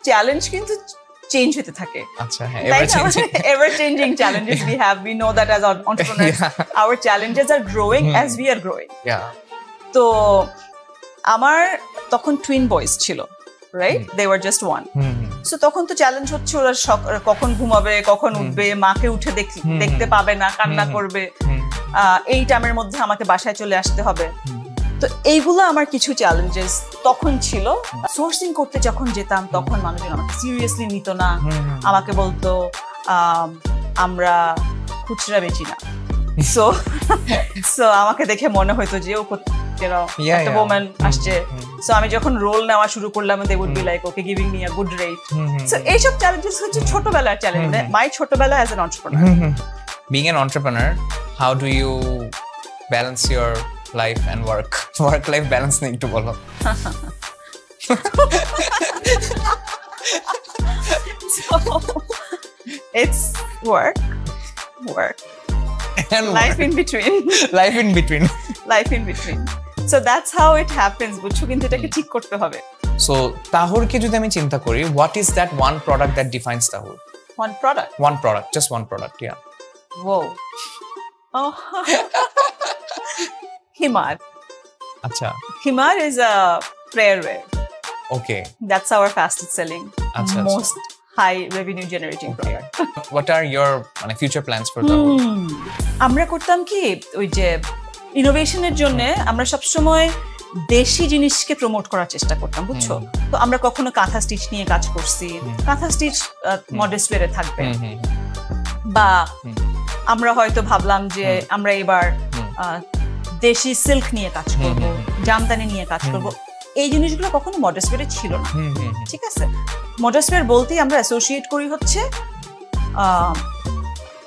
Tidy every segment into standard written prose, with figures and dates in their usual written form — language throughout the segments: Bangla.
চ্যালেঞ্জ কিন্তু চেঞ্জ হতে থাকে। আচ্ছা, হ্যাঁ, ever changing challenges we have. We know that as entrepreneurs, our challenges are growing as we are growing. তো আমার তখন টুইন বয়েজ ছিল, right? They were just one. So তখন তো চ্যালেঞ্জ হচ্ছে ওরা কখন ঘুমাবে, কখন উঠবে, মাকে উঠে দেখতে পাবে না, কান্না করবে, এই টাইমের মধ্যে আমাকে বাসায় চলে আসতে হবে। তো এইগুলো আমার কিছু চ্যালেঞ্জেস তখন ছিল। সোর্সিং করতে যখন যেতাম তখন মানুষজন আমাকে সিরিয়াসলি নিত না, আমাকে বলতো আমরা খুচরা বেচি না। সো আমাকে দেখে মনে হইতো যে ও একটা ওম্যান আসছে। সো আমি যখন রোল নেওয়া শুরু করলাম, they would be like okay, giving me a good rate. So এইসব চ্যালেঞ্জেস হচ্ছে ছোটবেলার চ্যালেঞ্জ, মাই ছোটবেলা as an entrepreneur. Being an entrepreneur, how do you balance your life and work life balance নিয়ে একটু বলো। So it's work and life in between. Life in between. So that's how it happens. বুঝছো, কিন্তু এটাকে ঠিক করতে হবে। So তাহুরকে যদি আমি চিন্তা করি, what is that one product that defines Tahur? One product, just one product, yeah. Whoa. Oh. Himar. Acha. Himar is a prayer wear. Okay. That's our fastest selling, most high revenue generating product. What are your future plans for Tahur? আমরা করতাম কি, ওই যে ইনোভেশনের জন্য আমরা সবসময় দেশি জিনিসকে প্রমোট করার চেষ্টা করতাম, বুঝছো? তো আমরা কখনো কাঁথা স্টিচ নিয়ে কাজ করছি, কাঁথা স্টিচ মডেস্ট ওয়্যারে থাকবে, বা আমরা হয়তো ভাবলাম যে আমরা এবার দেশি সিল্ক নিয়ে কাজ করব, জামদানি নিয়ে কাজ করব। এই জিনিসগুলো কখনো মডেস্ট ওয়্যারে ছিল না, ঠিক আছে? মডেস্ট ওয়্যার বলতেই আমরা অ্যাসোসিয়েট করি হচ্ছে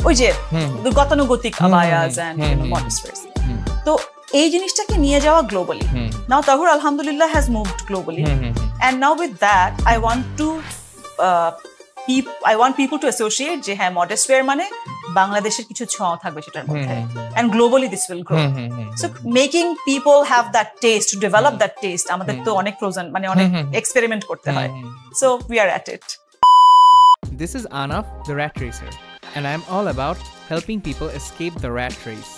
ওই যে গতানুগতিক আবায়াস এন্ড মডেস্ট ওয়্যার। তো এই জিনিসটাকে নিয়ে যাওয়া গ্লোবালি। নাও তাহুর আলহামদুলিল্লাহ has moved globally, and now with that I want people to associate যে হ্যাঁ, মডেস্ট ওয়্যার মানে বাংলাদেশের কিছু ছোঁয়া থাকবে সেটার মধ্যে, and globally this will grow. So making people have that taste, to develop that taste, আমাদের তো অনেক অনেক এক্সপেরিমেন্ট করতে হয়। So we are at it. This is Anaf, the Rat Racer, and I am all about helping people escape the rat race.